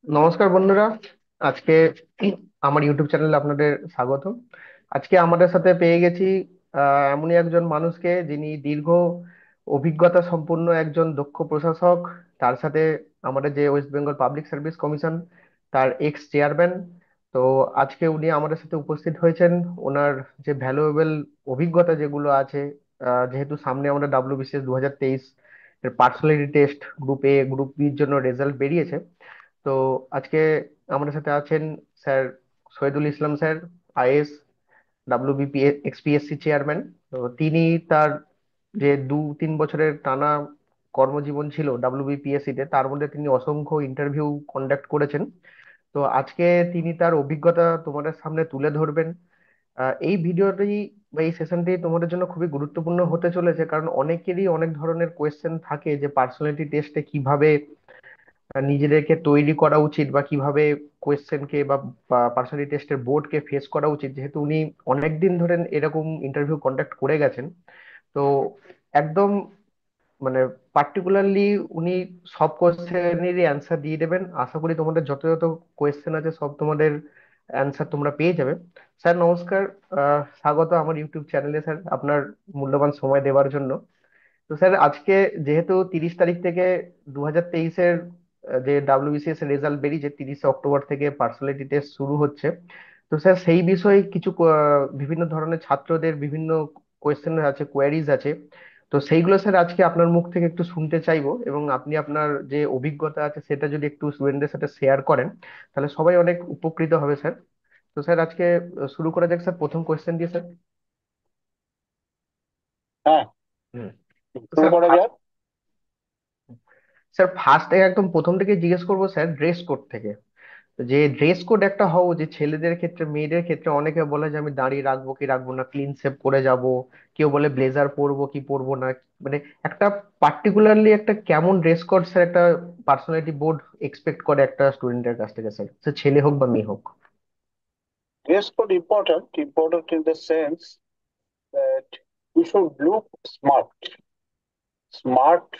নমস্কার বন্ধুরা। আজকে আমার ইউটিউব চ্যানেলে আপনাদের স্বাগত। আজকে আমাদের সাথে পেয়ে গেছি এমনই একজন মানুষকে, যিনি দীর্ঘ অভিজ্ঞতা সম্পন্ন একজন দক্ষ প্রশাসক। তার সাথে আমাদের যে West Bengal public service commission, তার এক্স চেয়ারম্যান। তো আজকে উনি আমাদের সাথে উপস্থিত হয়েছেন। ওনার যে ভ্যালুয়েবল অভিজ্ঞতা যেগুলো আছে, যেহেতু সামনে আমাদের ডাব্লিউবিসিএস 2023 এর personality test group A group বির জন্য রেজাল্ট বেরিয়েছে। তো আজকে আমাদের সাথে আছেন sir Shahidul Islam sir, IAS, WBPSC chairman. তো তিনি তার যে 2-3 বছরের টানা কর্মজীবন ছিল ডাব্লিউবিপিএসসি তে, তার মধ্যে তিনি অসংখ্য ইন্টারভিউ কন্ডাক্ট করেছেন। তো আজকে তিনি তার অভিজ্ঞতা তোমাদের সামনে তুলে ধরবেন। এই ভিডিওটি বা এই সেশনটি তোমাদের জন্য খুবই গুরুত্বপূর্ণ হতে চলেছে, কারণ অনেকেরই অনেক ধরনের কোয়েশ্চেন থাকে যে পার্সোনালিটি টেস্টে কিভাবে নিজেদেরকে তৈরি করা উচিত, বা কিভাবে কোয়েশ্চেনকে বা পার্সোনালিটি টেস্টের বোর্ডকে ফেস করা উচিত, যেহেতু উনি অনেকদিন ধরে এরকম ইন্টারভিউ কন্ডাক্ট করে গেছেন। তো একদম মানে পার্টিকুলারলি উনি সব কোয়েশ্চেনেরই অ্যান্সার দিয়ে দেবেন। আশা করি তোমাদের যত যত কোয়েশ্চেন আছে সব তোমাদের অ্যান্সার তোমরা পেয়ে যাবে। স্যার নমস্কার, স্বাগত আমার ইউটিউব চ্যানেলে স্যার, আপনার মূল্যবান সময় দেওয়ার জন্য। তো স্যার আজকে যেহেতু 30 তারিখ থেকে 2023-এর যে ডাব্লিউবিসিএস এর রেজাল্ট বেরিয়েছে, 30শে অক্টোবর থেকে পার্সোনালিটি টেস্ট শুরু হচ্ছে। তো স্যার সেই বিষয়ে কিছু বিভিন্ন ধরনের ছাত্রদের বিভিন্ন কোয়েশ্চেন আছে, কোয়ারিজ আছে। তো সেইগুলো স্যার আজকে আপনার মুখ থেকে একটু শুনতে চাইবো, এবং আপনি আপনার যে অভিজ্ঞতা আছে সেটা যদি একটু স্টুডেন্টদের সাথে শেয়ার করেন, তাহলে সবাই অনেক উপকৃত হবে স্যার। তো স্যার আজকে শুরু করা যাক স্যার, প্রথম কোয়েশ্চেন দিয়ে স্যার। হ্যাঁ, হুম। তো শুরু স্যার, করা যাক। ফার্স্ট একদম প্রথম থেকে জিজ্ঞেস করবো স্যার, ড্রেস কোড থেকে। যে ড্রেস কোড একটা হওয়া উচিত ছেলেদের ক্ষেত্রে, মেয়েদের ক্ষেত্রে অনেকে বলে যে আমি দাঁড়িয়ে রাখবো কি রাখবো না, ক্লিন শেভ করে যাব। কেউ বলে ব্লেজার পরবো কি পরবো না। মানে একটা পার্টিকুলারলি একটা কেমন ড্রেস কোড স্যার একটা পার্সোনালিটি বোর্ড এক্সপেক্ট করে একটা স্টুডেন্টের কাছ থেকে স্যার, সে ছেলে হোক বা মেয়ে হোক। Dress code important in the sense that we should look smart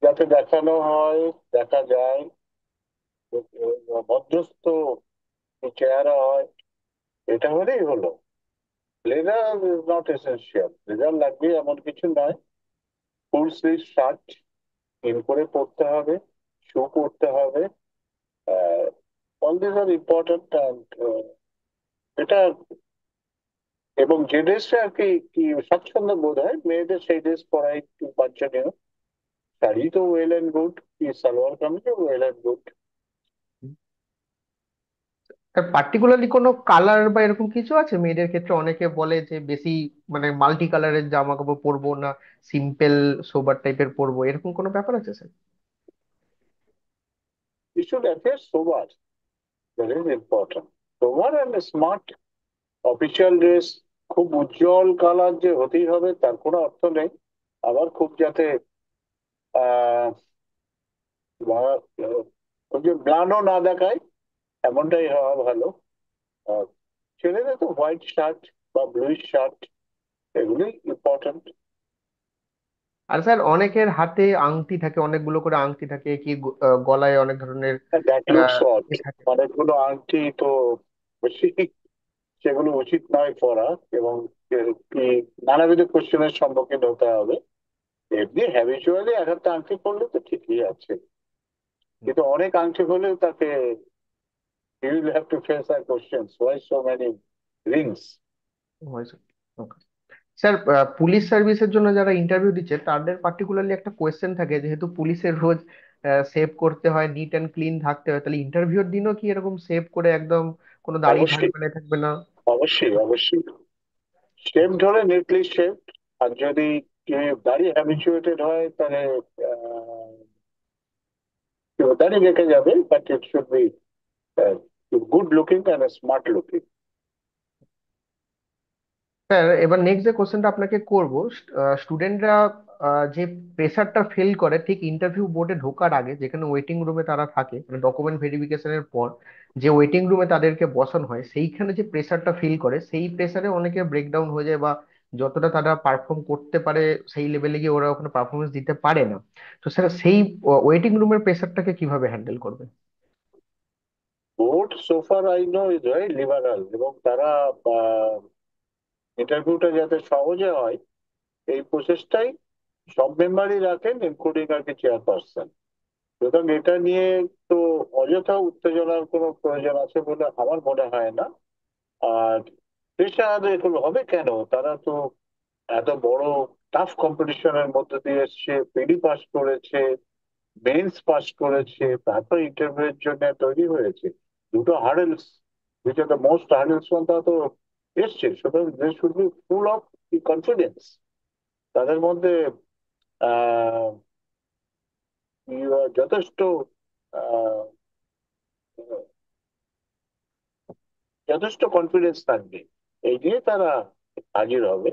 যাতে দেখানো হয়, দেখা যায়, ভদ্রস্থ চেহারা হয়, এটা হলেই হলো। Leather is not essential, leather লাগবে এমন কিছু নয়। ফুল স্লিভ শার্ট ইন করে পরতে হবে, শু পরতে হবে। All this are important and এটা, এবং যে ড্রেসটা আর কি কি স্বাচ্ছন্দ্য বোধ হয় মেয়েদের সেই ড্রেস পরাই একটু বাঞ্ছনীয়। শাড়ি তো ওয়েল এন্ড গুড, কি সালোয়ার কামিজও ওয়েল এন্ড গুড। পার্টিকুলারলি কোনো কালার বা এরকম কিছু আছে মেয়েদের ক্ষেত্রে? অনেকে বলে যে বেশি মানে মাল্টি কালারের জামা কাপড় পরবো না, সিম্পল সোবার টাইপের পরবো, এরকম কোনো ব্যাপার আছে sir? You should appear sober, that is important. Sober and smart. Official dress খুব উজ্জ্বল কালার যে হতেই হবে তার কোনো অর্থ নেই। আবার খুব যাতে আহ ওই যে ম্লানও না দেখায় এমনটাই হওয়া ভালো। আর ছেলেদের তো হোয়াইট শার্ট বা ব্লু শার্ট, এগুলি ইম্পর্টেন্ট। আর স্যার অনেকের হাতে আংটি থাকে, অনেকগুলো করে আংটি থাকে, কি গলায় অনেক ধরনের দ্যাট লুকস অড। ইয়ে থাকে। অনেকগুলো আংটি তো বেশি, সেগুলো উচিত নয় পরা। এবং কি নানাবিধ কোশ্চেনের সম্মুখীন হতে হবে। এমনি হ্যাবিচুয়ালি এক একটা আংটি পরলে তো ঠিকই আছে, কিন্তু অনেক আংটি হলেও তাকে you will have to face our questions why so many rings. Sir police সার্ভিসের জন্য যারা ইন্টারভিউ দিচ্ছে তাদের পার্টিকুলারলি একটা কোয়েশ্চেন থাকে, যেহেতু পুলিশের রোজ সেভ করতে হয়, নিট অ্যান্ড ক্লিন থাকতে হয়, তাহলে ইন্টারভিউর দিনও কি এরকম সেভ করে একদম কোনো দাড়ি অবশ্যই, থাকবে না থাকবে না? অবশ্যই শেপ ধরে নিটলি শেপ। আর যদি দাড়ি হ্যাবিচুয়েটেড হয় তাহলে দাড়ি রেখে যাবে, but it should be good looking and smart looking. Sir এবার নেক্সট যে কোশ্চেনটা আপনাকে করব, স্টুডেন্টরা যে প্রেসারটা ফিল করে ঠিক ইন্টারভিউ বোর্ডে ঢোকার আগে, যেখানে ওয়েটিং রুমে তারা থাকে, মানে ডকুমেন্ট ভেরিফিকেশনের পর যে ওয়েটিং রুমে তাদেরকে বসানো হয়, সেইখানে যে প্রেসারটা ফিল করে সেই প্রেসারে অনেকে ব্রেকডাউন হয়ে যায়, বা যতটা তারা পারফর্ম করতে পারে সেই লেভেলে গিয়ে ওরা ওখানে পারফরমেন্স দিতে পারে না। তো স্যার সেই ওয়েটিং রুমের প্রেসারটাকে কিভাবে হ্যান্ডেল করবে? বোর্ড সোফার I know is very liberal, এবং তারা ইন্টারভিউটা যাতে সহজে হয় এই প্রচেষ্টাই সব মেম্বারই রাখেন, ইনক্লুডিং আর কি চেয়ারপারসন। সুতরাং এটা নিয়ে তো অযথা উত্তেজনার কোনো প্রয়োজন আছে বলে আমার মনে হয় না। আর পেশাদ এগুলো হবে কেন, তারা তো এত বড় টাফ কম্পিটিশনের মধ্যে দিয়ে এসছে, পিডি পাস করেছে, মেন্স পাস করেছে, তারপর ইন্টারভিউর জন্য তৈরি হয়েছে। দুটো hurdles, which are the most hurdles one, তা তো এসছে। সুতরাং they should be full of confidence. তাদের মধ্যে আহ যথেষ্ট আহ যথেষ্ট কনফিডেন্স থাকবে, এই নিয়ে তারা হাজির হবে,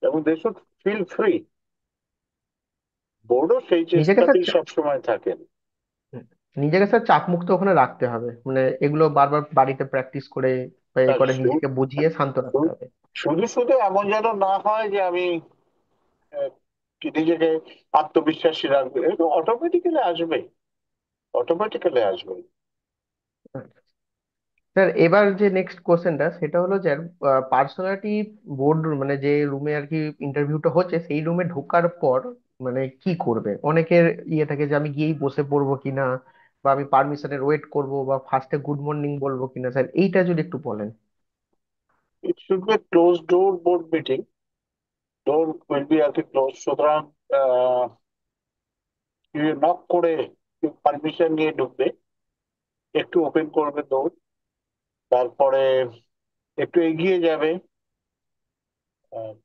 এবং দে শুড ফিল ফ্রি। বোর্ডও সেই নিজেকে স্যার চেষ্টাতেই সবসময় থাকেন। নিজেকে স্যার চাপ মুক্ত ওখানে রাখতে হবে, মানে এগুলো বারবার বাড়িতে প্র্যাকটিস করে বা এ আর করে নিজেকে বুঝিয়ে শান্ত রাখতে হবে। শুধু শুধু এমন যেন না হয় যে আমি আহ, কি নিজেকে আত্মবিশ্বাসী রাখবে, এটা অটোমেটিক্যালি আসবে, অটোমেটিক্যালি আসবে। স্যার এবার যে নেক্সট কোশ্চেনটা সেটা হলো যে পার্সোনালিটি বোর্ড, মানে যে রুমে আর কি ইন্টারভিউটা হচ্ছে সেই রুমে ঢোকার পর মানে কি করবে? অনেকের ইয়ে থাকে যে আমি গিয়েই বসে পড়বো কিনা, বা আমি পারমিশনের ওয়েট করব, বা ফার্স্টে গুড মর্নিং বলবো কিনা, স্যার এইটা যদি একটু বলেন। It should be close door board meeting. Door will be আর কি ক্লোজ, সুতরাং নক করে পারমিশন নিয়ে ঢুকবে, একটু ওপেন করবে ডোর, তারপরে একটু এগিয়ে যাবে,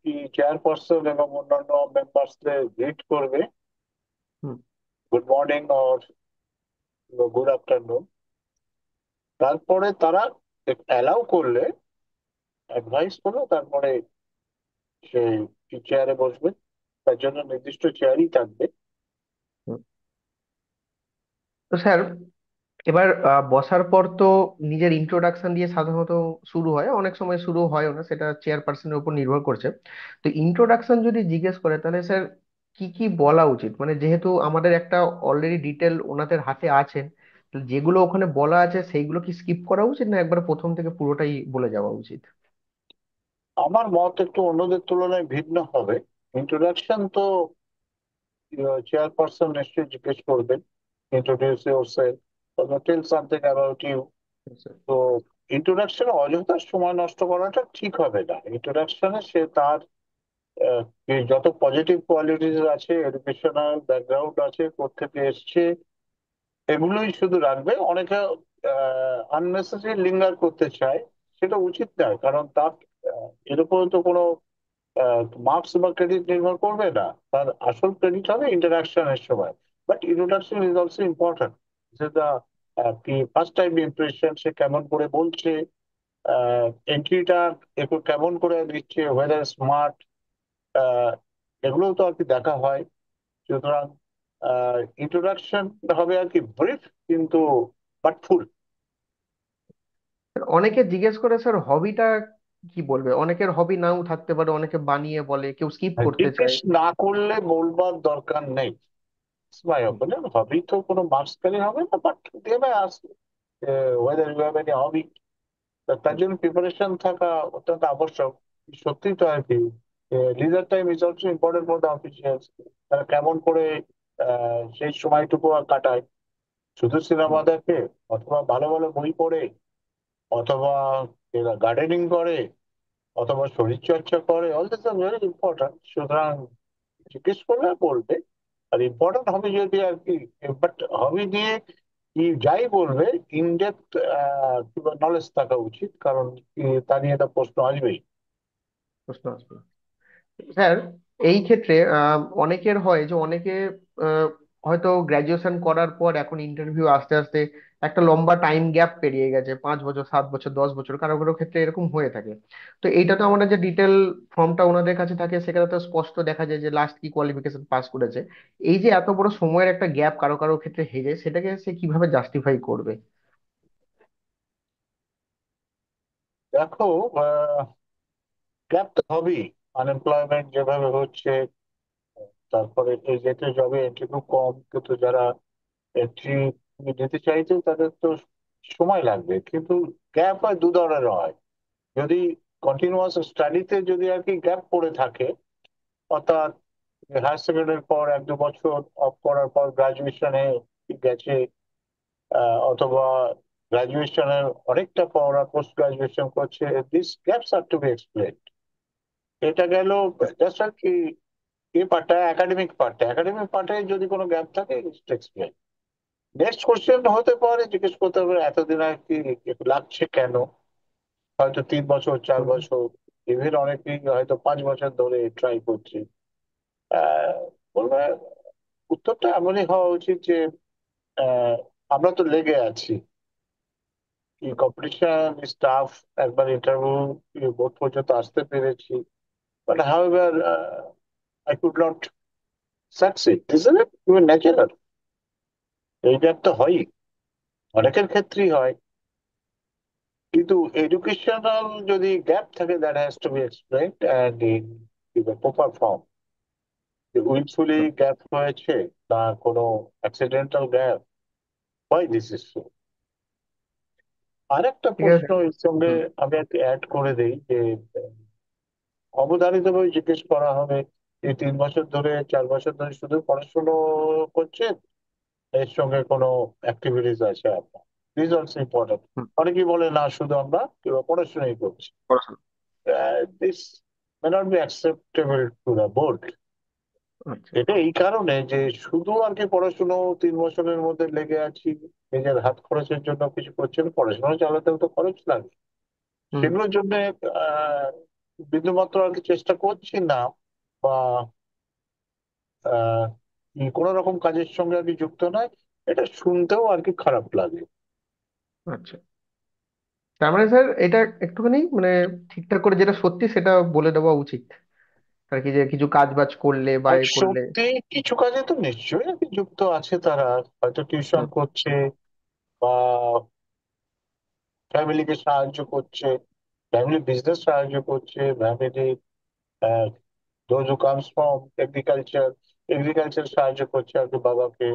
কি চেয়ারপারসন এবং অন্যান্য মেম্বার্সদের গ্রিট করবে, হুম। Good morning or good afternoon. তারপরে তারা অ্যালাউ করলে, অ্যাডভাইস করলো, তারপরে সেই চেয়ারে বসবে। তার জন্য নির্দিষ্ট চেয়ারই থাকবে। হুম। তো স্যার এবার বসার পর তো নিজের ইন্ট্রোডাকশন দিয়ে সাধারণত শুরু হয়, অনেক সময় শুরু হয় না, সেটা চেয়ারপারসনের উপর নির্ভর করছে। তো ইন্ট্রোডাকশন যদি জিজ্ঞেস করে তাহলে স্যার কি কি বলা উচিত? মানে যেহেতু আমাদের একটা অলরেডি ডিটেল ওনাদের হাতে আছে, তো যেগুলো ওখানে বলা আছে সেইগুলো কি স্কিপ করা উচিত, না একবার প্রথম থেকে পুরোটাই বলে যাওয়া উচিত? আমার মত একটু অন্যদের তুলনায় ভিন্ন হবে। ইন্ট্রোডাকশন তো চেয়ারপারসন নিশ্চয়ই জিজ্ঞেস করবেন, introduce yourself, tell something about you. Sir. তো ইন্ট্রোডাকশনে অযথা সময় নষ্ট করাটা ঠিক হবে না। ইন্ট্রোডাকশনে সে তার যত পজিটিভ কোয়ালিটিস আছে, এডুকেশনাল ব্যাকগ্রাউন্ড আছে, কোত্থেকে এসছে, এগুলোই শুধু রাখবে। অনেকে আননেসেসারি লিঙ্গার করতে চায়, সেটা উচিত নয়, কারণ তার এর উপরে তো কোনো মার্কস বা ক্রেডিট নির্ভর করবে না। তার আসল ক্রেডিট হবে ইন্টারাকশনের সময়। But introduction is also important. সেটা কি ফার্স্ট টাইম ইমপ্রেশন, সে কেমন করে বলছে, এন্ট্রিটা একটু কেমন করে দিচ্ছে, ওয়েদার স্মার্ট, এগুলোও তো আর কি দেখা হয়। সুতরাং ইন্ট্রোডাকশন হবে আর কি ব্রিফ, কিন্তু বাট ফুল। অনেকে জিজ্ঞেস করে স্যার হবিটা কি বলবে, অনেকের হবি নাও থাকতে পারে, অনেকে বানিয়ে বলে, কেউ স্কিপ করতে জিজ্ঞেস চায়। না করলে বলবার দরকার নেই। মাই হুম। ওপিনিয়ন, হবি তো কোনো মার্কস পেলে হবে না, বাট দেবে আসবে ওয়েদার ইউ হ্যাভ এনি হবি। তার হুম। জন্য প্রিপারেশন থাকা অত্যন্ত আবশ্যক। সত্যি তো আর কি, লিজার time is also important for the officials. তারা কেমন করে সেই সময়টুকু কাটায়, শুধু সিনেমা হুম। দেখে, অথবা ভালো ভালো বই পড়ে, অথবা গার্ডেনিং করে, অথবা শরীর চর্চা করে, all this are very important. সুতরাং জিজ্ঞেস করলে বলবে। আর ইম্পর্টেন্ট হবে যদি আর কি, বাট হবি নিয়ে কি যাই বলবে, ইনডেপথ নলেজ থাকা উচিত, কারণ তা নিয়ে একটা প্রশ্ন আসবেই। প্রশ্ন আসবে। স্যার এই ক্ষেত্রে অনেকের হয় যে অনেকে আহ, হয়তো গ্রাজুয়েশন করার পর এখন ইন্টারভিউ আসতে আসতে একটা লম্বা টাইম গ্যাপ পেরিয়ে গেছে, 5 বছর, 7 বছর, 10 বছর, কারো কারো ক্ষেত্রে এরকম হয়ে থাকে। তো এইটা তো আমরা যে ডিটেল ফর্মটা ওনাদের কাছে থাকে সেখানে তো স্পষ্ট দেখা যায় যে লাস্ট কি কোয়ালিফিকেশন পাস করেছে। এই যে এত বড় সময়ের একটা গ্যাপ কারো কারো ক্ষেত্রে হয়ে যায়, সেটাকে সে কিভাবে জাস্টিফাই করবে? দেখো, গ্যাপ তো হবেই। আনএমপ্লয়মেন্ট যেভাবে হচ্ছে, তারপরে এই জাতীয় জবে এন্ট্রি খুব কম, কিন্তু যারা এন্ট্রি নিতে চাইছে তাদের তো সময় লাগবে, কিন্তু গ্যাপ হয় দু ধরনের হয়। যদি কন্টিনিউয়াস স্টাডিতে যদি আর কি গ্যাপ পড়ে থাকে, অর্থাৎ হায়ার সেকেন্ডারির পর 1-2 বছর অফ করার পর গ্রাজুয়েশনে গেছে, অথবা গ্রাজুয়েশনের অনেকটা পর ওরা পোস্ট গ্রাজুয়েশন করছে, this gaps are to be explain. এটা গেল জাস্ট আর কি একাডেমিক পার্টে যদি কোনো গ্যাপ থাকে, এক্সপ্লেইন। নেক্সট কোশ্চেন হতে পারে, জিজ্ঞেস করতে হবে এতদিন আর কি একটু লাগছে কেন, হয়তো 3 বছর, চার হুম, বছর ইভেন অনেকেই হয়তো 5 বছর ধরে ট্রাই করছে। আহ, বলবে উত্তরটা এমনই হওয়া উচিত যে আহ, আমরা তো লেগে আছি, কি কম্পিটিশন স্টাফ, একবার ইন্টারভিউ বোর্ড পর্যন্ত আসতে পেরেছি, but however I could not succeed, isn't it even natural? এই গ্যাপ তো হয়ই, অনেকের ক্ষেত্রেই হয়। কিন্তু এডুকেশনাল যদি গ্যাপ থাকে, that has to be explained and in proper form. Wilfully hmm, gap হয়েছে না কোনো accidental gap, why this is so. আরেকটা ঠিক আছে। প্রশ্ন এর সঙ্গে হুম, আমি একটু অ্যাড করে দিই যে অবধারিতভাবে জিজ্ঞেস করা হবে যে 3 বছর ধরে, 4 বছর ধরে শুধু পড়াশুনো করছেন, এর সঙ্গে কোনো অ্যাক্টিভিটিস আছে আপনার? This also important. হুম, অনেকেই বলে না, শুধু আমরা কেবল পড়াশোনাই করছি। পড়াশোনা। This may not be acceptable to the board. আচ্ছা। এটা এই কারণে যে শুধু আর কি পড়াশুনো 3 বছরের মধ্যে লেগে আছি, নিজের হাত খরচের জন্য কিছু করছেন, পড়াশোনা চালাতেও তো খরচ লাগে, হুম। সেগুলোর জন্য আহ বিন্দুমাত্র আর কি চেষ্টা করছি না, বা আহ কোনো রকম কাজের সঙ্গে আর কি যুক্ত নয়, এটা শুনতেও আর কি খারাপ লাগে। আচ্ছা, তার মানে স্যার এটা একটুখানি মানে ঠিকঠাক করে যেটা সত্যি সেটা বলে দেওয়া উচিত আর কি, যে কিছু কাজ বাজ করলে বা আর এ করলে। সত্যি কিছু কাজে তো নিশ্চয়ই আর কি যুক্ত আছে তারা, হয়তো টিউশন হুম, করছে, বা ফ্যামিলিকে সাহায্য করছে, ফ্যামিলি বিজনেস সাহায্য করছে, family those who comes from agriculture সাহায্য করছে আর কি বাবাকে।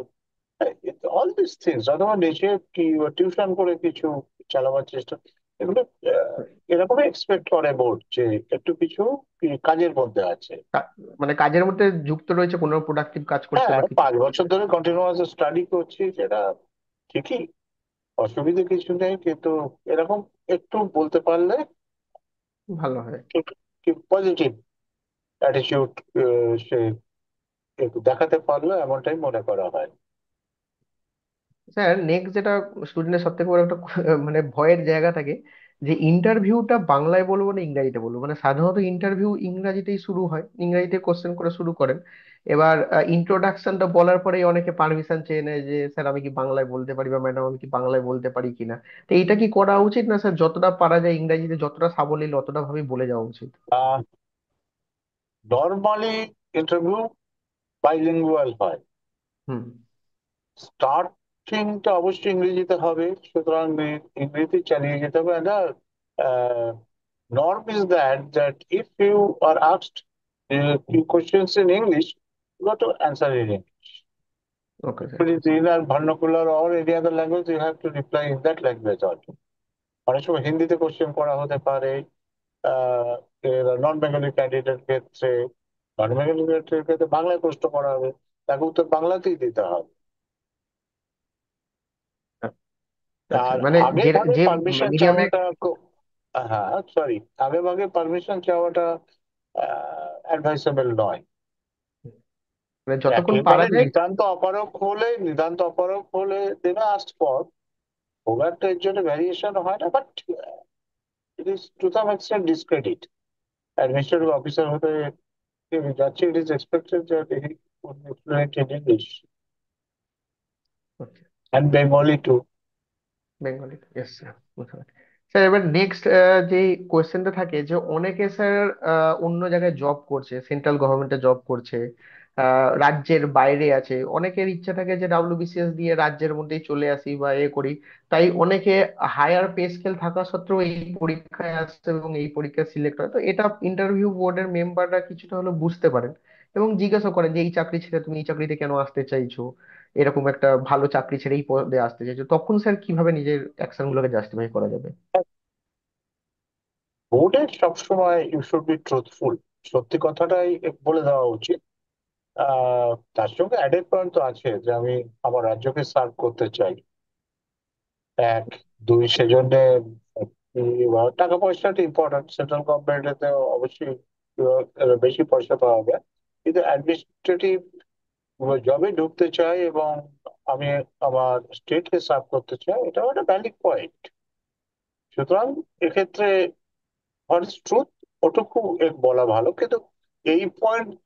অল দিস থিংস, অথবা নিজে কি টিউশন করে কিছু চালাবার চেষ্টা, এগুলো আহ, এরকম এক্সপেক্ট করে বোর্ড যে একটু কিছু কি কাজের মধ্যে আছে। মানে কাজের মধ্যে যুক্ত রয়েছে, কোনো প্রোডাক্টিভ কাজ করছে হ্যাঁ, বা কিছু 5 বছর করছে। ধরে কন্টিনিউয়াস স্টাডি করছি, সেটা ঠিকই, অসুবিধে কিছু নেই, কিন্তু এরকম একটু বলতে পারলে, ভালো হয়। পজিটিভ অ্যাটিটিউড সে একটু দেখাতে পারলো, এমনটাই মনে করা হয়। স্যার নেক্সট যেটা স্টুডেন্টের সব থেকে বড় একটা মানে ভয়ের জায়গা থাকে, যে ইন্টারভিউটা বাংলায় বলবো না ইংরাজিতে বলবো। মানে সাধারণত ইন্টারভিউ ইংরাজিতেই শুরু হয়, ইংরাজিতে কোশ্চেন করে শুরু করেন। এবার ইন্ট্রোডাকশনটা বলার পরেই অনেকে পারমিশন চেয়ে নেয় যে স্যার আমি কি বাংলায় বলতে পারি, বা ম্যাডাম আমি কি বাংলায় বলতে পারি কিনা। তো এইটা কি করা উচিত না স্যার? যতটা পারা যায় ইংরাজিতে যতটা সাবলীল অতটা ভাবে বলে যাওয়া উচিত। নর্মালি ইন্টারভিউ বাইলিঙ্গুয়াল হয়, হুম। স্টার্টিংটা অবশ্যই ইংরেজিতে হবে, সুতরাং ইংরেজি চালিয়ে যেতে হবে। And norm is that if you are asked few questions in English, you got to answer in English. Okay If sir. it is either vernacular or any other language, you have to reply in that language also. অনেক সময় হিন্দিতে question করা হতে পারে, নন Bengali candidate ক্ষেত্রে, নন Bengali ক্ষেত্রে বাংলায় প্রশ্ন করা হবে, তাকে উত্তর বাংলাতেই দিতে হবে। আচ্ছা, আর মানে আগে যে ভাগে যে পারমিশন মিডিয়ামে, চাওয়াটা হ্যাঁ সরি, আগে ভাগে পারমিশন চাওয়াটা অ্যাডভাইসেবল নয়। মানে যতক্ষণ পারা একেবারে যায়। নিতান্ত অপারক হলে দেবে আস্ক ফর, খুব একটা এর জন্য ভ্যারিয়েশন হয় না, but it is to some extent discredit. Administrative officer হতে যাচ্ছে, it is expected that he would be fluent in English and Bengali too. Bengali, yes sir, বুঝতে পারছি। স্যার এবার নেক্সট যে কোয়েশ্চেনটা থাকে, যে অনেকে স্যার অন্য জায়গায় জব করছে, সেন্ট্রাল গভর্নমেন্টে জব করছে, রাজ্যের বাইরে আছে, অনেকের ইচ্ছা থাকে যে ডাব্লিউবিসিএস দিয়ে রাজ্যের মধ্যেই চলে আসি বা এ করি। তাই অনেকে হায়ার পে স্কেল থাকা সত্ত্বেও এই পরীক্ষায় আসে এবং এই পরীক্ষায় সিলেক্ট হয়। তো এটা ইন্টারভিউ বোর্ডের মেম্বাররা কিছুটা হলেও বুঝতে পারেন, এবং জিজ্ঞাসা করেন যে এই চাকরি ছেড়ে তুমি এই চাকরিতে কেন আসতে চাইছো, এরকম একটা ভালো চাকরি ছেড়ে এই পদে আসতে চাইছো, তখন স্যার কিভাবে নিজের অ্যাকশন গুলোকে জাস্টিফাই করা যাবে? বোর্ডের সবসময় ইউ শুড বি ট্রুথফুল, সত্যি কথাটাই বলে দেওয়া উচিত। তার সঙ্গে অ্যাডেড পয়েন্ট তো আছে যে আমি আমার রাজ্যকে সার্ভ করতে চাই, এক। দুই, সেজন্য টাকা পয়সাটা ইম্পর্টেন্ট, সেন্ট্রাল গভর্নমেন্টে অবশ্যই বেশি পয়সা পাওয়া যায়, কিন্তু অ্যাডমিনিস্ট্রেটিভ জবে ঢুকতে চাই এবং আমি আমার স্টেটকে সার্ভ করতে চাই, এটাও একটা ভ্যালিড পয়েন্ট। সুতরাং এক্ষেত্রে হোয়াট ইজ ট্রুথ ওটুকু বলা ভালো, কিন্তু এই পয়েন্ট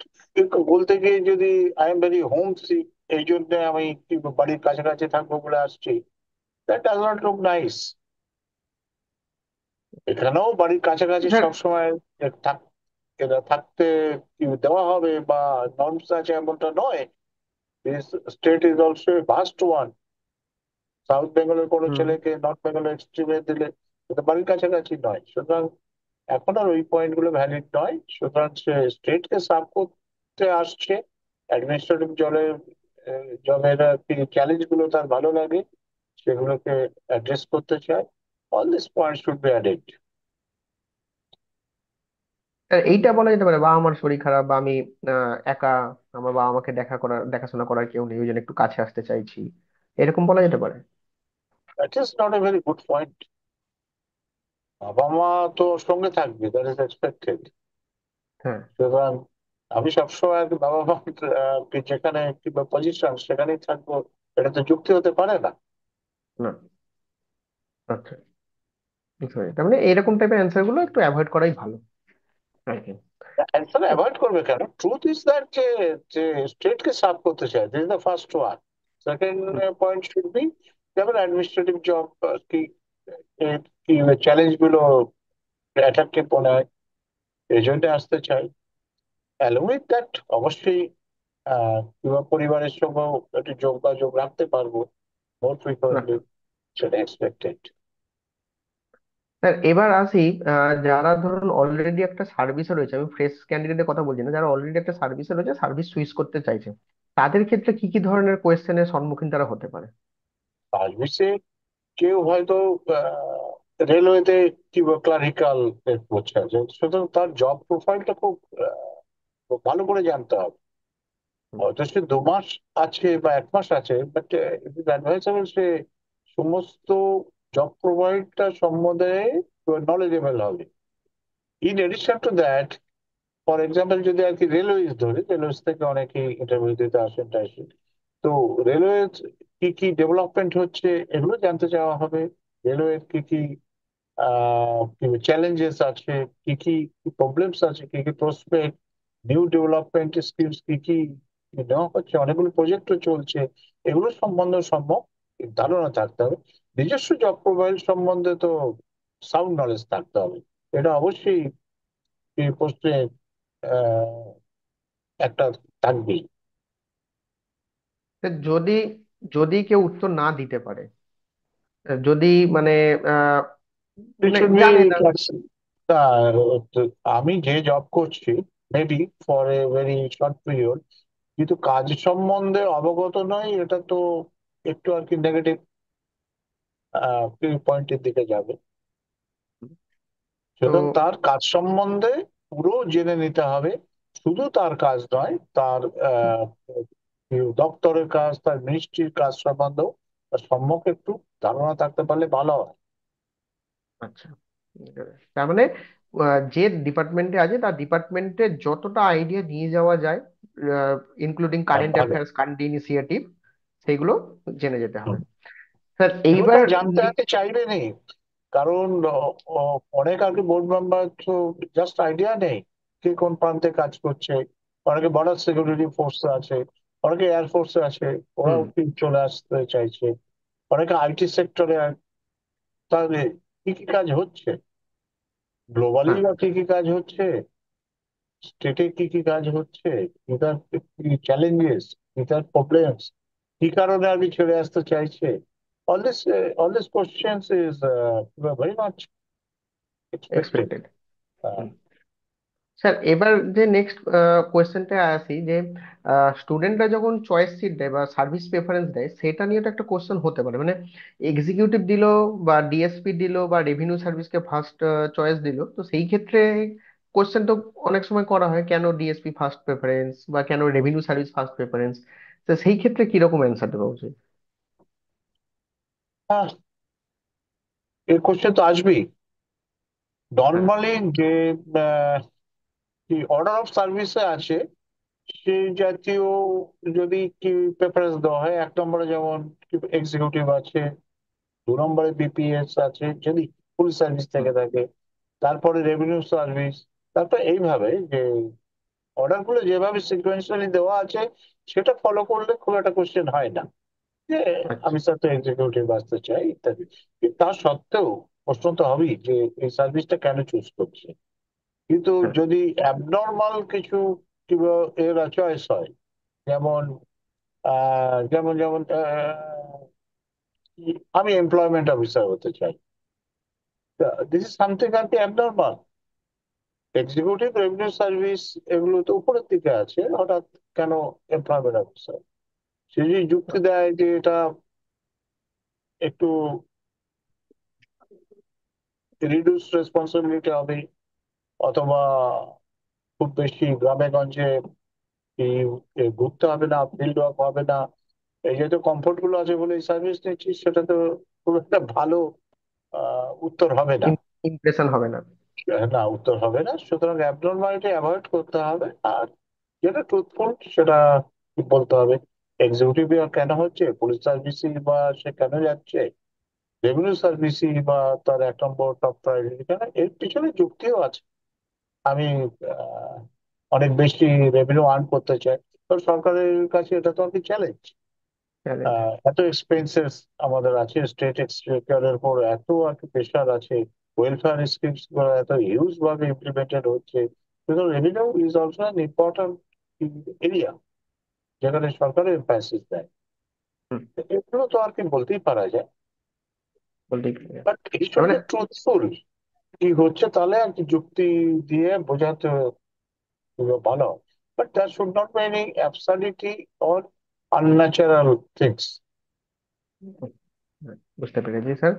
বলতে গিয়ে যদি I am very homesick, এই জন্য আমি কি বাড়ির কাছাকাছি থাকবো বলে আসছি, that does not look nice. এখানেও বাড়ির কাছাকাছি স্যার, সবসময় থাক এরা থাকতে কি দেওয়া হবে বা নর্মস আছে এমনটা নয়। State is also vast one. South বেঙ্গলের কোনো হুম, ছেলেকে নর্থ বেঙ্গলের এক্সট্রিমে দিলে এটা বাড়ির কাছাকাছি নয়, সুতরাং এখন আর ওই পয়েন্ট গুলো ভ্যালিড নয়। সুতরাং সে স্টেটকে সার্ভ করতে আসছে, অ্যাডমিনিস্ট্রেটিভ জবের চ্যালেঞ্জ গুলো তার ভালো লাগে, সেগুলোকে অ্যাড্রেস করতে চায়। All this point should be added. Sir এইটা বলা যেতে পারে, বা আমার শরীর খারাপ, বা আমি একা, আমার বাবা আমাকে দেখাশোনা করার কেউ নেই, ওই জন্য একটু কাছে আসতে চাইছি, এরকম বলা যেতে পারে? That is not a very good point. বাবা মা তো সঙ্গে থাকবে, দ্যাট ইজ এক্সপেক্টেড। হ্যাঁ। সুতরাং আমি সবসময় আর কি বাবা মা যেখানে কিংবা পজিশন সেখানেই থাকবো, এটা তো যুক্তি হতে পারে না। না। আচ্ছা, বুঝতে পারছি। তার মানে এরকম টাইপের অ্যান্সার গুলো একটু অ্যাভয়েড করাই ভালো আর কি। অ্যান্সার অ্যাভয়েড করবে কেন? ট্রুথ ইজ দ্যাট যে যে স্টেট কে সার্ভ করতে চায়, this is the first one. Second hmm, point should be যেমন অ্যাডমিনিস্ট্রেটিভ জব কি কি চ্যালেঞ্জ গুলো অ্যাট্রাক্টিভ মনে হয়, এই জন্য আসতে চাই। অ্যালং উইথ দ্যাট অবশ্যই কিংবা পরিবারের সঙ্গেও একটু যোগাযোগ রাখতে পারবো মোর ফ্রিকোয়েন্টলি, রাখতে। সেটা এক্সপেক্টেড। স্যার এবার আসি, যারা ধরুন অলরেডি একটা সার্ভিসে রয়েছে, আমি ফ্রেশ ক্যান্ডিডেটের কথা বলছি না, যারা অলরেডি একটা সার্ভিসে রয়েছে, সার্ভিস সুইচ করতে চাইছে, তাদের ক্ষেত্রে কি কি ধরনের কোয়েশ্চেনের সম্মুখীন তারা হতে পারে? সার্ভিসে কেউ হয়তো রেলওয়েতে কি ক্লারিক্যাল করছে আছে, সুতরাং তার জব প্রোফাইলটা খুব ভালো করে জানতে হবে। হুম, হয়তো সে 2 মাস আছে বা 1 মাস আছে, বাট অ্যাডভাইসেবল সে সমস্ত জব প্রোভাইডটা সম্বন্ধে নলেজেবল হবে। In addition to that, for example যদি আর কি রেলওয়েজ ধরি, রেলওয়েজ থেকে অনেকেই ইন্টারভিউ দিতে আসেন টাইসেন, তো রেলওয়ে কি কি ডেভেলপমেন্ট হচ্ছে এগুলো জানতে চাওয়া হবে। রেলওয়ে কি কি চ্যালেঞ্জেস আছে, কি কি প্রবলেমস আছে, কি কি প্রসপেক্ট, নিউ ডেভেলপমেন্ট স্কিলস কি কি নেওয়া হচ্ছে, অনেকগুলো প্রজেক্টও চলছে, এগুলো সম্বন্ধে সম্যক ধারণা থাকতে হবে। নিজস্ব জব প্রোফাইল সম্বন্ধে তো সাউন্ড নলেজ থাকতে হবে, এটা অবশ্যই এই পোস্টে একটা থাকবেই। তা যদি যদি কেউ উত্তর না দিতে পারে, যদি মানে আহ, It মানে should জানে be না। আমি যে জব করছি maybe for a very short period, কিন্তু কাজ সম্বন্ধে অবগত নয়, এটা তো একটু আর কি নেগেটিভ পয়েন্টের দিকে যাবে। তো সুতরাং তার কাজ সম্বন্ধে পুরো জেনে নিতে হবে, শুধু তার কাজ নয়, তার দপ্তরের কাজ, তার মিনিস্ট্রির কাজ সম্বন্ধেও তার সম্যক একটু ধারণা থাকতে পারলে ভালো হয়। আচ্ছা, তার মানে যে ডিপার্টমেন্টে আছে তার ডিপার্টমেন্টে যতটা আইডিয়া নিয়ে যাওয়া যায়, ইনক্লুডিং কারেন্ট ভালো। অ্যাফেয়ার্স, কারেন্ট ইনিশিয়েটিভ, সেগুলো জেনে যেতে হবে। স্যার এবং এইবার তার জানতে আগে চাইবে নেই, কারণ অনেক আর কি বোর্ড মেম্বার তো জাস্ট আইডিয়া নেই কে কোন প্রান্তে কাজ করছে। অনেকে বর্ডার সিকিউরিটি ফোর্সে আছে, অনেকে এয়ারফোর্সে আছে, হুম, ওরাও কি চলে আসতে চাইছে, অনেকে আইটি সেক্টরে। তাহলে কি কি কাজ হচ্ছে গ্লোবালি, হ্যাঁ, বা কি কি কাজ হচ্ছে স্টেটে, কি কি কাজ হচ্ছে, কি তার চ্যালেঞ্জেস, কি তার প্রবলেমস, কি কারণে আর কি ছেড়ে আসতে চাইছে, all this questions is very much expected. Expected. Uh, sir, এবার যে নেক্সট কোয়েশ্চেনটা আসি যে স্টুডেন্টরা যখন চয়েস সিট দেয় বা সার্ভিস প্রেফারেন্স দেয়, সেটা নিয়ে তো একটা কোশ্চেন হতে পারে। মানে এক্সিকিউটিভ দিল বা ডিএসপি দিল বা রেভিনিউ সার্ভিসকে ফার্স্ট চয়েস দিল, তো সেই ক্ষেত্রে কোশ্চেন তো অনেক সময় করা হয় কেন ডিএসপি ফার্স্ট প্রেফারেন্স বা কেন রেভিনিউ সার্ভিস ফার্স্ট প্রেফারেন্স। তো সেই ক্ষেত্রে কিরকম অ্যান্সার দেওয়া উচিত? হ্যাঁ, এই কোশ্চেন তো আসবেই হ্যাঁ। নর্মালি। যে অর্ডার অফ সার্ভিসে আছে সেই জাতীয় যদি কি প্রেফারেন্স দেওয়া হয়, এক নম্বরে যেমন এক্সিকিউটিভ আছে, দু নম্বরে বিপিএস আছে যদি ফুল সার্ভিস হুম। থেকে থাকে, তারপরে রেভিনিউ সার্ভিস, তারপর এইভাবে যে অর্ডার গুলো যেভাবে সিকোয়েন্সিয়ালি দেওয়া আছে সেটা ফলো করলে খুব একটা কোশ্চেন হয় না যে আচ্ছা। আমি স্যার তো এক্সিকিউটিভ আসতে চাই ইত্যাদি। কিন্তু তা সত্ত্বেও প্রশ্ন তো হবেই যে এই সার্ভিসটা কেন চুজ করছে। কিন্তু হ্যাঁ। যদি অ্যাবনর্মাল কিছু কিংবা এর চয়েস হয়, যেমন যেমন যেমন আমি এমপ্লয়মেন্ট অফিসার হতে চাই, দিস ইজ সামথিং আর কি অ্যাবনর্মাল। এক্সিকিউটিভ, রেভিনিউ সার্ভিস এগুলো তো উপরের দিকে আছে, হঠাৎ কেন এমপ্লয়মেন্ট অফিসার? সে যদি যুক্তি দেয় যে এটা একটু রিডিউস রেসপন্সিবিলিটি হবে, অথবা খুব বেশি গ্রামে গঞ্জে এই ঘুরতে হবে না, ফিল্ড ওয়ার্ক হবে না, এই যেহেতু কমফোর্ট গুলো আছে বলে এই সার্ভিস নিচ্ছি, সেটা তো খুব একটা ভালো উত্তর হবে না। ইমপ্রেশন হবে না। না, উত্তর হবে না। সুতরাং অ্যাবনর্মালিটি অ্যাভয়েড করতে হবে, আর যেটা ট্রুথফুল সেটা বলতে হবে। এক্সিকিউটিভ কেন হচ্ছে, পুলিশ সার্ভিসই বা সে কেন যাচ্ছে, রেভিনিউ সার্ভিসই বা তার এক নম্বর টপ প্রায়োরিটি কেন, এর পিছনে যুক্তিও আছে। আমি আহ, অনেক বেশি রেভিনিউ আর্ন করতে চাই, তো সরকারের কাছে এটা তো আর কি চ্যালেঞ্জ। চ্যালেঞ্জ। এত এক্সপেন্সেস আমাদের আছে, স্টেট এক্সচেকারের উপর এত আর কি প্রেশার আছে, ওয়েলফেয়ার স্কিমস গুলো এত হিউজ ভাবে ইমপ্লিমেন্টেড হচ্ছে, কিন্তু revenue is also an important area যেখানে সরকারের এমফাসিস দেয়। হুম। তো এগুলো তো আর কি বলতেই পারা যায়, বলতেই পারি। বাট এই তার শুড মানে বি ট্রুথফুল। কি হচ্ছে তাহলে আর কি যুক্তি দিয়ে বোঝাতে ভালো হয়। But that should not be any অ্যাবসার্ডিটি or unnatural things. বুঝতে পেরেছি স্যার।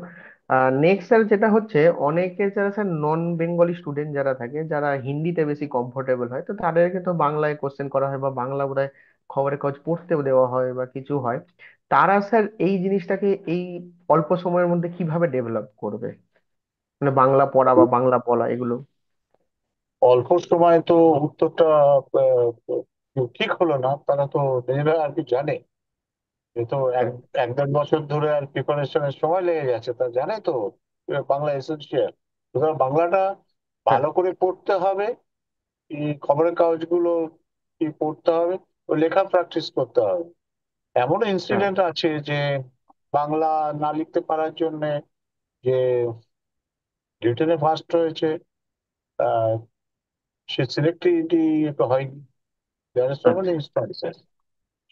নেক্সট স্যার যেটা হচ্ছে, অনেকে যারা স্যার নন বেঙ্গলি স্টুডেন্ট যারা থাকে, যারা হিন্দিতে বেশি কমফোর্টেবল হয়, তো তাদেরকে তো বাংলায় কোশ্চেন করা হয় বা বাংলা বোধহয় খবরের কাগজ পড়তেও দেওয়া হয় বা কিছু হয়। তারা স্যার এই জিনিসটাকে এই অল্প সময়ের মধ্যে কিভাবে ডেভেলপ করবে? মানে বাংলা পড়া বা বাংলা বলা এগুলো। অল্প সময় তো উত্তরটা আহ, ঠিক হলো না, তারা তো নিজেরা আর কি জানে। এ তো হ্যাঁ। এক দেড় বছর ধরে আর প্রিপারেশনের সময় লেগে গেছে, তা জানে তো বাংলা এসেনশিয়াল। সুতরাং বাংলাটা হ্যাঁ। ভালো করে পড়তে হবে, এই খবরের কাগজগুলো কি পড়তে হবে, ও লেখা প্র্যাকটিস করতে হবে। এমন হ্যাঁ। ইনসিডেন্ট আছে যে বাংলা না লিখতে পারার জন্য যে রিটেনে ফার্স্ট হয়েছে, আহ, সে সিলেক্টিভিটি হয়নি। দেয়ার আর সো মেনি আচ্ছা। ইনস্টান্সেস।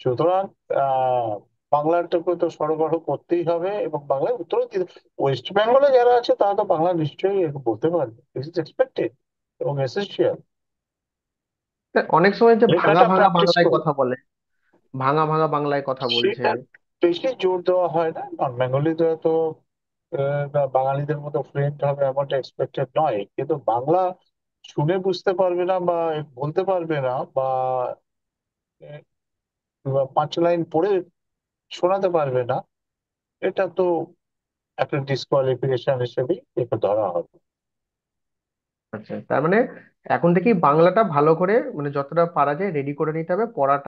সুতরাং আহ বাংলাটাকে তো সরবরাহ করতেই হবে, এবং বাংলায় উত্তর দিতে। ওয়েস্ট বেঙ্গলে যারা আছে তারা তো বাংলা নিশ্চয়ই বলতে পারবে, দিস ইজ এক্সপেক্টেড এবং এসেনশিয়াল। স্যার, অনেক সময় যে ভাঙা লেখাটা ভাঙা প্র্যাকটিস বাংলায় করুন। কথা বলে, ভাঙা ভাঙা বাংলায় কথা বলছে। সেটা বেশি জোর দেওয়া হয় না, নন বেঙ্গলিরা তো বাঙালিদের মতো ফ্লুয়েন্ট হবে এমনটা এক্সপেক্টেড নয়, কিন্তু বাংলা শুনে বুঝতে পারবে না বা বলতে পারবে না, বা পাঁচ লাইন পড়ে শোনাতে পারবে না, এটা তো একটা ডিসকোয়ালিফিকেশন হিসেবেই এটা ধরা হবে। আচ্ছা, তার মানে এখন থেকেই বাংলাটা ভালো করে, মানে যতটা পারা যায় রেডি করে নিতে হবে, পড়াটা